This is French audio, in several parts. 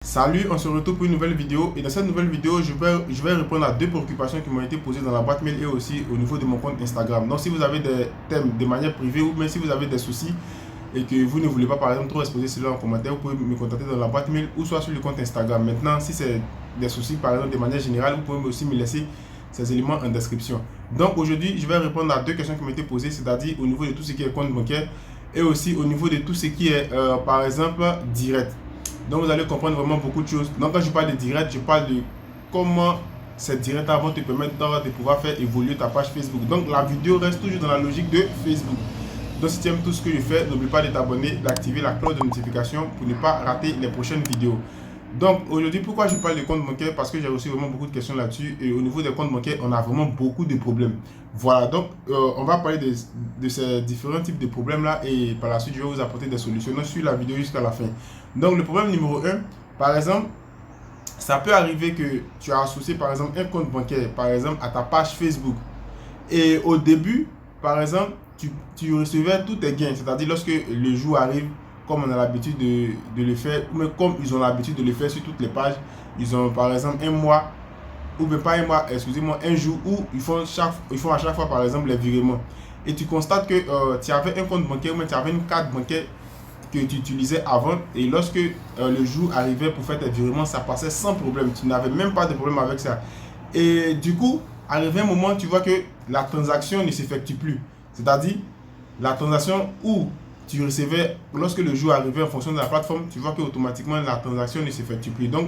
Salut, on se retrouve pour une nouvelle vidéo et dans cette nouvelle vidéo, je vais répondre à deux préoccupations qui m'ont été posées dans la boîte mail et aussi au niveau de mon compte Instagram. Donc si vous avez des thèmes de manière privée ou même si vous avez des soucis et que vous ne voulez pas par exemple trop exposer cela en commentaire, vous pouvez me contacter dans la boîte mail ou soit sur le compte Instagram. Maintenant, si c'est des soucis par exemple de manière générale, vous pouvez aussi me laisser ces éléments en description. Donc aujourd'hui, je vais répondre à deux questions qui m'ont été posées, c'est-à-dire au niveau de tout ce qui est compte bancaire et aussi au niveau de tout ce qui est par exemple direct. Donc vous allez comprendre vraiment beaucoup de choses. Donc quand je parle de direct, je parle de comment ces directs vont te permettre de pouvoir faire évoluer ta page Facebook. Donc la vidéo reste toujours dans la logique de Facebook. Donc si tu aimes tout ce que je fais, n'oublie pas de t'abonner, d'activer la cloche de notification pour ne pas rater les prochaines vidéos. Donc aujourd'hui, pourquoi je parle de compte bancaire? Parce que j'ai reçu vraiment beaucoup de questions là-dessus. Et au niveau des comptes bancaires, on a vraiment beaucoup de problèmes. Voilà, donc on va parler de ces différents types de problèmes-là. Et par la suite, je vais vous apporter des solutions. Donc suis la vidéo jusqu'à la fin. Donc le problème numéro 1, par exemple, ça peut arriver que tu as associé par exemple un compte bancaire, par exemple à ta page Facebook. Et au début, par exemple, tu recevais tous tes gains. C'est-à-dire lorsque le jour arrive, comme on a l'habitude de le faire, ou même comme ils ont l'habitude de le faire sur toutes les pages, ils ont par exemple un mois, ou même pas un mois, excusez-moi, un jour où ils font à chaque fois par exemple les virements. Et tu constates que tu avais un compte bancaire ou même tu avais une carte bancaire que tu utilisais avant et lorsque le jour arrivait pour faire tes virements, ça passait sans problème. Tu n'avais même pas de problème avec ça. Et du coup, arrivé un moment, tu vois que la transaction ne s'effectue plus. C'est-à-dire, la transaction où tu recevais, lorsque le jour arrivait en fonction de la plateforme, tu vois qu'automatiquement la transaction ne s'effectue plus. Donc,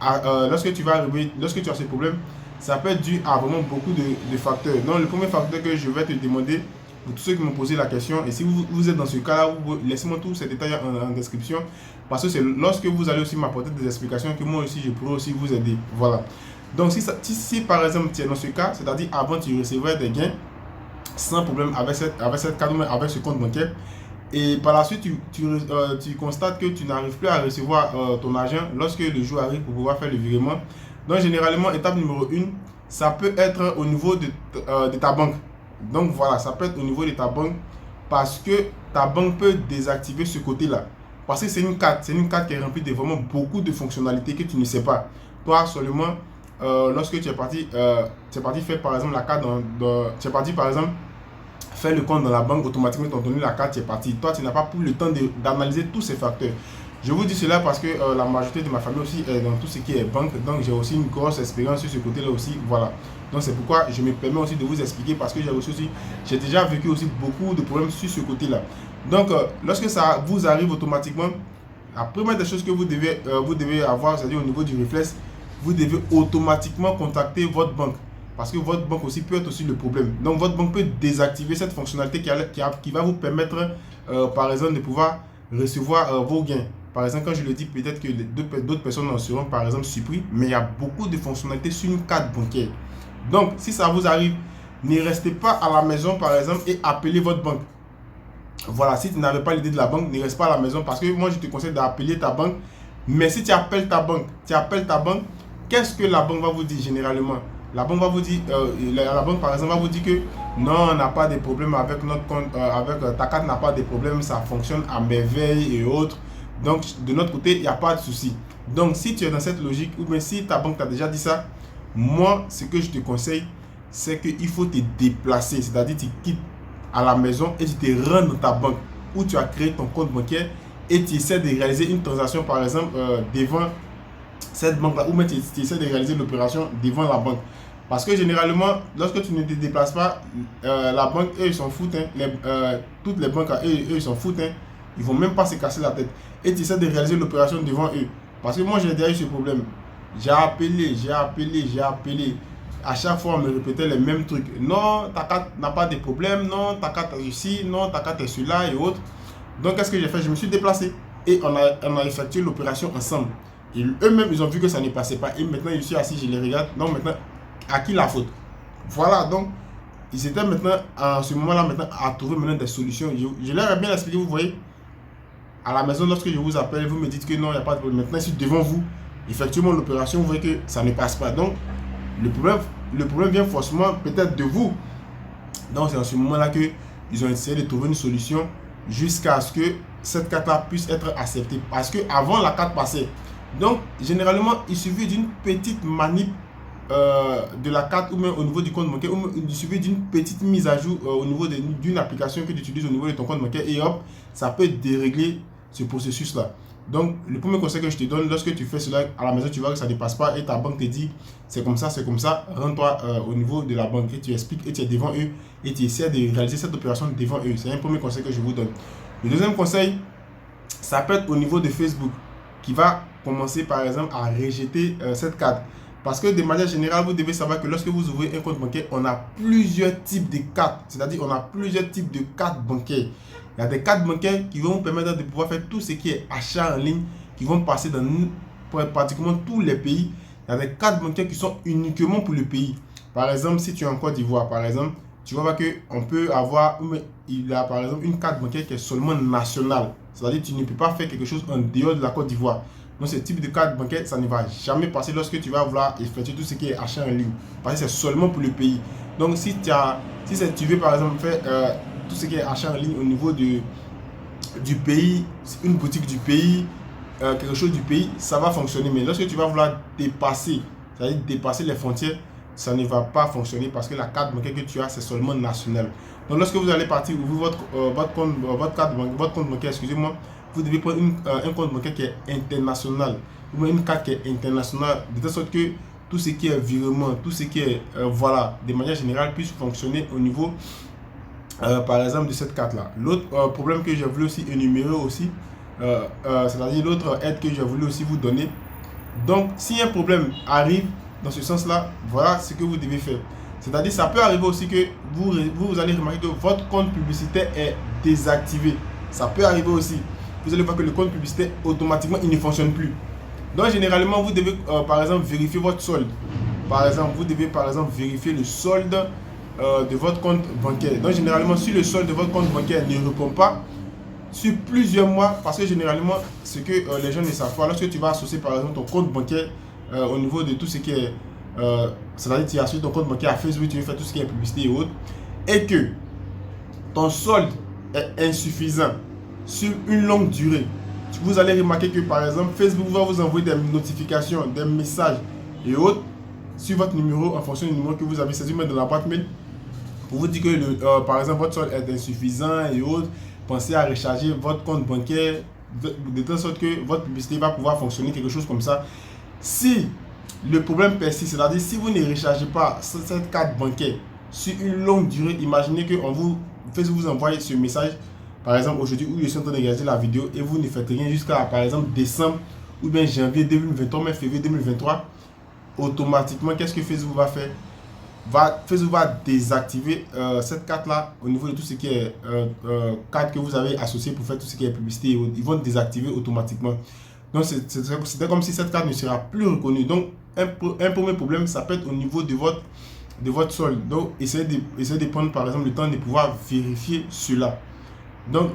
lorsque tu as ce problème, ça peut être dû à vraiment beaucoup de facteurs. Donc, le premier facteur que je vais te demander, pour tous ceux qui m'ont posé la question, et si vous êtes dans ce cas-là, laissez-moi tous ces détails en description, parce que c'est lorsque vous allez aussi m'apporter des explications que moi aussi je pourrai aussi vous aider. Voilà. Donc si par exemple tu es dans ce cas, c'est-à-dire avant tu recevrais des gains sans problème avec cette carte, avec ce compte bancaire, et par la suite tu constates que tu n'arrives plus à recevoir ton argent lorsque le jour arrive pour pouvoir faire le virement. Donc généralement, étape numéro 1, ça peut être au niveau de ta banque. Donc voilà, ça peut être au niveau de ta banque parce que ta banque peut désactiver ce côté-là. Parce que c'est une carte qui est remplie de vraiment beaucoup de fonctionnalités que tu ne sais pas. Toi seulement, lorsque tu es parti faire par exemple la carte, tu es parti par exemple faire le compte dans la banque, automatiquement tu as donné la carte, tu es parti. Toi, tu n'as pas pris le temps d'analyser tous ces facteurs. Je vous dis cela parce que la majorité de ma famille aussi est dans tout ce qui est banque, donc j'ai aussi une grosse expérience sur ce côté-là aussi, voilà. Donc c'est pourquoi je me permets aussi de vous expliquer parce que j'ai déjà vécu aussi beaucoup de problèmes sur ce côté-là. Donc lorsque ça vous arrive automatiquement, la première des choses que vous devez avoir, c'est-à-dire au niveau du réflexe, vous devez automatiquement contacter votre banque. Parce que votre banque aussi peut être aussi le problème. Donc votre banque peut désactiver cette fonctionnalité qui va vous permettre, par exemple, de pouvoir recevoir vos gains. Par exemple, quand je le dis, peut-être que d'autres personnes en seront par exemple surpris, mais il y a beaucoup de fonctionnalités sur une carte bancaire. Donc, si ça vous arrive, ne restez pas à la maison par exemple et appelez votre banque. Voilà, si tu n'avais pas l'idée de la banque, ne reste pas à la maison parce que moi je te conseille d'appeler ta banque. Mais si tu appelles ta banque, qu'est-ce que la banque va vous dire généralement? La banque va vous dire, la banque par exemple va vous dire que non, on n'a pas de problème avec notre compte, ta carte n'a pas de problème, ça fonctionne à merveille et autres. Donc de notre côté, il n'y a pas de souci. Donc si tu es dans cette logique, ou bien si ta banque t'a déjà dit ça, moi ce que je te conseille, c'est qu'il faut te déplacer. C'est-à-dire tu quittes à la maison et tu te rends dans ta banque où tu as créé ton compte bancaire et tu essaies de réaliser une transaction par exemple devant cette banque là ou même tu essaies de réaliser l'opération devant la banque. Parce que généralement, lorsque tu ne te déplaces pas, la banque, eux, ils s'en foutent. Toutes les banques, eux, ils s'en foutent. Ils ne vont même pas se casser la tête. Et tu essaies de réaliser l'opération devant eux. Parce que moi, j'ai déjà eu ce problème. J'ai appelé. À chaque fois, on me répétait les mêmes trucs. Non, ta carte n'a pas de problème. Non, ta carte est ici. Non, ta carte est celui-là et autres. Donc, qu'est-ce que j'ai fait? Je me suis déplacé. Et on a effectué l'opération ensemble. Et eux-mêmes, ils ont vu que ça ne passait pas. Et maintenant, je suis assis, je les regarde. Donc, maintenant, à qui la faute? Voilà, donc ils étaient maintenant à ce moment-là maintenant à trouver maintenant des solutions. Je leur ai bien expliqué, vous voyez, à la maison lorsque je vous appelle, vous me dites que non, il n'y a pas de problème. Maintenant, si devant vous, effectivement l'opération, vous voyez que ça ne passe pas. Donc le problème vient forcément peut-être de vous. Donc c'est à ce moment-là qu'ils ont essayé de trouver une solution jusqu'à ce que cette carte-là puisse être acceptée. Parce que avant la carte passait, Donc, généralement, il suffit d'une petite manip de la carte ou même au niveau du compte bancaire, ou il suffit d'une petite mise à jour au niveau d'une application que tu utilises au niveau de ton compte bancaire et hop, ça peut dérégler ce processus-là. Donc, le premier conseil que je te donne, lorsque tu fais cela à la maison, tu vois que ça ne dépasse pas et ta banque te dit c'est comme ça, rends-toi au niveau de la banque et tu expliques et tu es devant eux et tu essaies de réaliser cette opération devant eux. C'est un premier conseil que je vous donne. Le deuxième conseil, ça peut être au niveau de Facebook qui va commencer par exemple à rejeter cette carte. Parce que de manière générale, vous devez savoir que lorsque vous ouvrez un compte bancaire, on a plusieurs types de cartes. C'est-à-dire, on a plusieurs types de cartes bancaires. Il y a des cartes bancaires qui vont vous permettre de pouvoir faire tout ce qui est achat en ligne, qui vont passer dans pratiquement tous les pays. Il y a des cartes bancaires qui sont uniquement pour le pays. Par exemple, si tu es en Côte d'Ivoire, par exemple, tu vas voir qu'on peut avoir, il y a par exemple une carte bancaire qui est seulement nationale. C'est-à-dire, tu ne peux pas faire quelque chose en dehors de la Côte d'Ivoire. Donc, ce type de carte bancaire, ça ne va jamais passer lorsque tu vas vouloir effectuer tout ce qui est achat en ligne. Parce que c'est seulement pour le pays. Donc, si tu veux par exemple faire tout ce qui est achat en ligne au niveau du pays, une boutique du pays, quelque chose du pays, ça va fonctionner. Mais lorsque tu vas vouloir dépasser, c'est-à-dire dépasser les frontières, ça ne va pas fonctionner parce que la carte bancaire que tu as, c'est seulement national. Donc, lorsque vous allez partir ouvrir votre compte bancaire, excusez-moi, vous devez prendre un compte bancaire qui est international ou une carte qui est internationale, de telle sorte que tout ce qui est virement, tout ce qui est, voilà, de manière générale, puisse fonctionner au niveau, par exemple, de cette carte-là. L'autre problème que j'ai voulu aussi énumérer aussi, c'est-à-dire l'autre aide que j'ai voulu aussi vous donner. Donc, si un problème arrive dans ce sens-là, voilà ce que vous devez faire. C'est-à-dire, ça peut arriver aussi que vous allez remarquer que votre compte publicitaire est désactivé. Ça peut arriver aussi. Vous allez voir que le compte publicitaire, automatiquement, il ne fonctionne plus. Donc, généralement, vous devez, par exemple, vérifier votre solde. Par exemple, vous devez, par exemple, vérifier le solde de votre compte bancaire. Donc, généralement, si le solde de votre compte bancaire ne répond pas, sur plusieurs mois, parce que généralement, ce que les gens ne savent pas, lorsque tu vas associer, par exemple, ton compte bancaire au niveau de tout ce qui est... c'est-à-dire, tu associes ton compte bancaire à Facebook, tu veux faire tout ce qui est publicité et autres, et que ton solde est insuffisant sur une longue durée, vous allez remarquer que par exemple Facebook va vous envoyer des notifications, des messages et autres sur votre numéro en fonction du numéro que vous avez saisi dans la boîte mail pour vous dire que par exemple votre solde est insuffisant et autres. Pensez à recharger votre compte bancaire de telle sorte que votre publicité va pouvoir fonctionner, quelque chose comme ça. Si le problème persiste, c'est-à-dire si vous ne rechargez pas cette carte bancaire sur une longue durée, imaginez que Facebook vous envoie ce message. Par exemple, aujourd'hui, où je suis en train de regarder la vidéo et vous ne faites rien jusqu'à, par exemple, décembre ou bien janvier 2023, même février 2023, automatiquement, qu'est-ce que Facebook va faire? Facebook va désactiver cette carte-là au niveau de tout ce qui est carte que vous avez associée pour faire tout ce qui est publicité. Ils vont désactiver automatiquement. Donc, c'est comme si cette carte ne sera plus reconnue. Donc, un premier problème, ça peut être au niveau de votre solde. Donc, essayez de prendre, par exemple, le temps de pouvoir vérifier cela. Donc,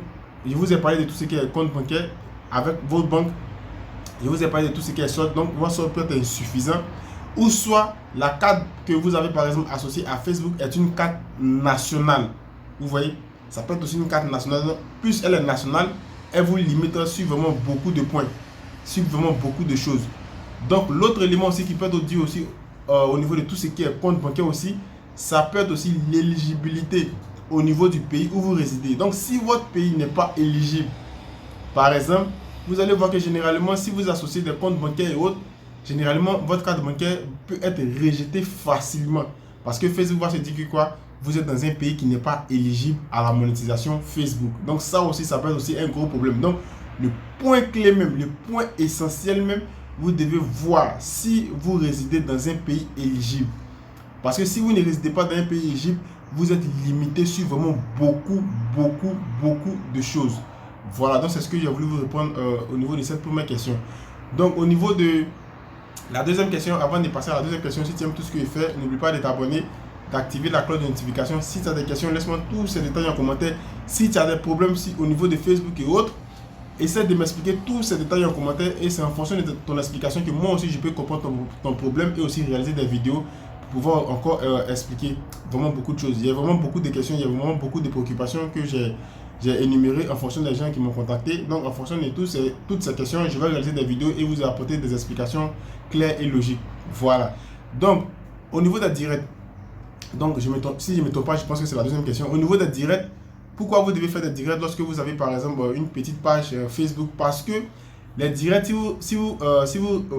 je vous ai parlé de tout ce qui est compte bancaire avec votre banque. Je vous ai parlé de tout ce qui est solde. Donc, votre solde peut être insuffisant. Ou soit, la carte que vous avez par exemple associée à Facebook est une carte nationale. Vous voyez, ça peut être aussi une carte nationale. Plus elle est nationale, elle vous limite sur vraiment beaucoup de points, sur vraiment beaucoup de choses. Donc, l'autre élément aussi qui peut être dit aussi au niveau de tout ce qui est compte bancaire aussi, ça peut être aussi l'éligibilité au niveau du pays où vous résidez. Donc, si votre pays n'est pas éligible, par exemple, vous allez voir que généralement, si vous associez des comptes bancaires et autres, généralement, votre carte bancaire peut être rejetée facilement. Parce que Facebook va se dire que quoi? Vous êtes dans un pays qui n'est pas éligible à la monétisation Facebook. Donc, ça aussi, ça peut être aussi un gros problème. Donc, le point clé même, le point essentiel même, vous devez voir si vous résidez dans un pays éligible. Parce que si vous ne résidez pas dans un pays éligible, vous êtes limité sur vraiment beaucoup de choses. Voilà, donc c'est ce que j'ai voulu vous répondre au niveau de cette première question. Donc, au niveau de la deuxième question, avant de passer à la deuxième question, si tu aimes tout ce que je fais, n'oublie pas de t'abonner, d'activer la cloche de notification. Si tu as des questions, laisse-moi tous ces détails en commentaire. Si tu as des problèmes au niveau de Facebook et autres, essaie de m'expliquer tous ces détails en commentaire et c'est en fonction de ton explication que moi aussi je peux comprendre ton problème et aussi réaliser des vidéos pour pouvoir encore expliquer vraiment beaucoup de choses. Il y a vraiment beaucoup de questions, il y a vraiment beaucoup de préoccupations que j'ai j'ai énuméré en fonction des gens qui m'ont contacté. Donc en fonction de toutes ces questions, je vais réaliser des vidéos et vous apporter des explications claires et logiques. Voilà. Donc au niveau des directs, donc si je ne me trompe pas, je pense que c'est la deuxième question. Au niveau des directs, pourquoi vous devez faire des directs lorsque vous avez par exemple une petite page Facebook? Parce que les directs, si vous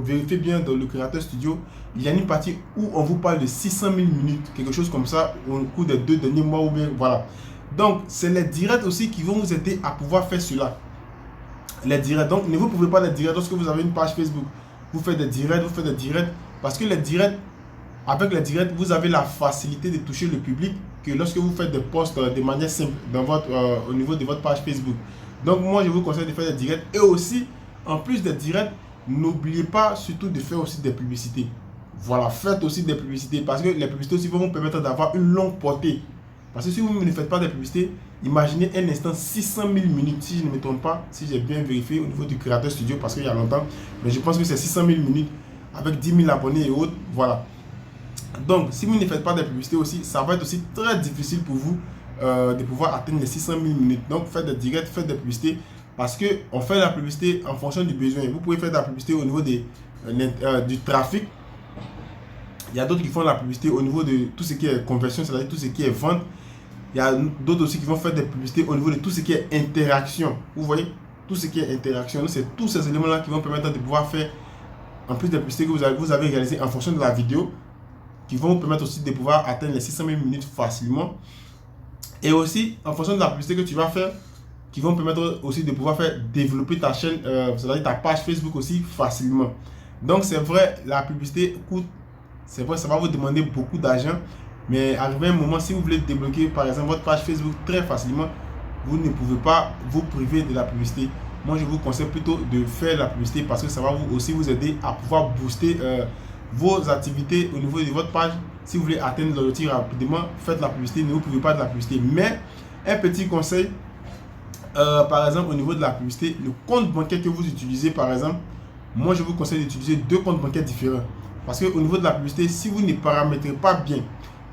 vérifiez bien dans le Creator Studio, il y a une partie où on vous parle de 600 000 minutes, quelque chose comme ça, au cours des 2 derniers mois ou bien, voilà. Donc, c'est les directs aussi qui vont vous aider à pouvoir faire cela. Les directs, donc ne vous pouvez pas les directs lorsque vous avez une page Facebook. Vous faites des directs, parce que les directs, avec les directs, vous avez la facilité de toucher le public que lorsque vous faites des posts de manière simple au niveau de votre page Facebook. Donc, moi, je vous conseille de faire des directs et aussi, en plus des directs, n'oubliez pas surtout de faire aussi des publicités. Voilà, faites aussi des publicités parce que les publicités aussi vont vous permettre d'avoir une longue portée. Parce que si vous ne faites pas des publicités, imaginez un instant 600 000 minutes, si je ne me trompe pas, si j'ai bien vérifié au niveau du Creator Studio parce qu'il y a longtemps, mais je pense que c'est 600 000 minutes avec 10 000 abonnés et autres, voilà. Donc, si vous ne faites pas des publicités aussi, ça va être aussi très difficile pour vous de pouvoir atteindre les 600 000 minutes. Donc, faites des directs, faites des publicités. Parce qu'on fait la publicité en fonction du besoin. Vous pouvez faire de la publicité au niveau du trafic. Il y a d'autres qui font la publicité au niveau de tout ce qui est conversion, c'est-à-dire tout ce qui est vente. Il y a d'autres aussi qui vont faire des publicités au niveau de tout ce qui est interaction. Vous voyez, tout ce qui est interaction. C'est tous ces éléments-là qui vont permettre de pouvoir faire, en plus des publicités que vous avez réalisées en fonction de la vidéo, qui vont vous permettre aussi de pouvoir atteindre les 600 000 minutes facilement. Et aussi, en fonction de la publicité que tu vas faire, qui vont permettre aussi de pouvoir faire développer ta chaîne, c'est-à-dire ta page Facebook aussi facilement. Donc c'est vrai, la publicité coûte, c'est vrai, ça va vous demander beaucoup d'argent, mais arrivé un moment, si vous voulez débloquer par exemple votre page Facebook très facilement, vous ne pouvez pas vous priver de la publicité. Moi je vous conseille plutôt de faire la publicité parce que ça va aussi vous aider à pouvoir booster vos activités au niveau de votre page. Si vous voulez atteindre l'objectif rapidement, faites la publicité, ne vous privez pas de la publicité. Mais un petit conseil, par exemple au niveau de la publicité, le compte bancaire que vous utilisez par exemple, moi je vous conseille d'utiliser 2 comptes bancaires différents. Parce que au niveau de la publicité, si vous ne paramétrez pas bien,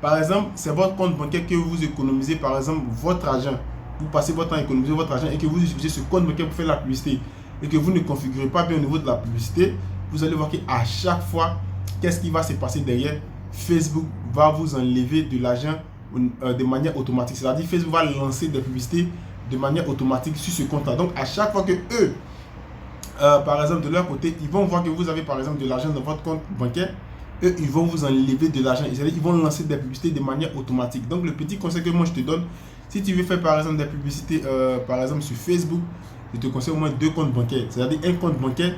par exemple c'est votre compte bancaire que vous économisez par exemple votre argent, vous passez votre temps à économiser votre argent et que vous utilisez ce compte bancaire pour faire la publicité et que vous ne configurez pas bien au niveau de la publicité, vous allez voir qu'à chaque fois, qu'est-ce qui va se passer derrière? Facebook va vous enlever de l'argent de manière automatique. C'est-à-dire Facebook va lancer des publicités de manière automatique sur ce compte-là. Donc, à chaque fois que eux, par exemple, de leur côté, ils vont voir que vous avez par exemple de l'argent dans votre compte bancaire, eux, ils vont vous enlever de l'argent. Ils vont lancer des publicités de manière automatique. Donc, le petit conseil que moi je te donne, si tu veux faire par exemple des publicités, par exemple sur Facebook, je te conseille au moins 2 comptes bancaires. C'est-à-dire un compte bancaire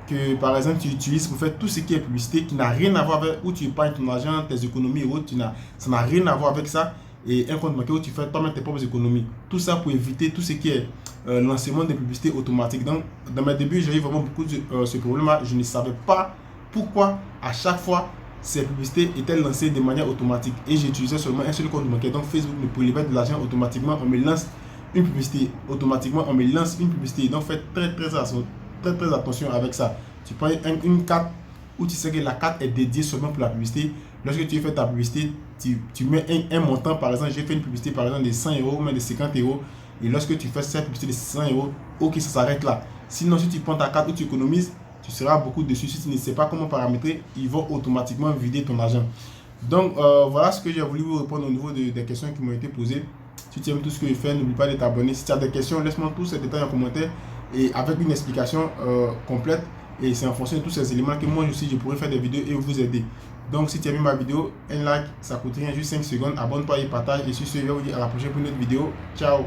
que par exemple tu utilises pour faire tout ce qui est publicité qui n'a rien à voir avec où tu épargnes ton argent, tes économies et autres, ça n'a rien à voir avec ça. Et un compte bancaire où tu fais toi-même tes propres économies. Tout ça pour éviter tout ce qui est lancement de publicité automatique. Donc, dans mes débuts, j'ai eu vraiment beaucoup de ce problème-là. Je ne savais pas pourquoi à chaque fois ces publicités étaient lancées de manière automatique. Et j'utilisais seulement un seul compte bancaire. Donc, Facebook me prélevait de l'argent automatiquement. On me lance une publicité. Automatiquement, on me lance une publicité. Donc, faites très attention avec ça. Tu prends une carte où tu sais que la carte est dédiée seulement pour la publicité. Lorsque tu fais ta publicité, tu mets un montant, par exemple, j'ai fait une publicité par exemple de 100 € ou même de 50 €. Et lorsque tu fais cette publicité de 100 €, ok, ça s'arrête là. Sinon, si tu prends ta carte où tu économises, tu seras beaucoup dessus. Si tu ne sais pas comment paramétrer, ils vont automatiquement vider ton argent. Donc, voilà ce que j'ai voulu vous répondre au niveau des questions qui m'ont été posées. Si tu aimes tout ce que je fais, n'oublie pas de t'abonner. Si tu as des questions, laisse-moi tous ces détails en commentaire et avec une explication complète. Et c'est en fonction de tous ces éléments que moi aussi je pourrais faire des vidéos et vous aider. Donc si tu as aimé ma vidéo, un like, ça coûte rien, juste 5 secondes. Abonne-toi et partage. Et sur ce, je vais vous dire à la prochaine pour une autre vidéo. Ciao.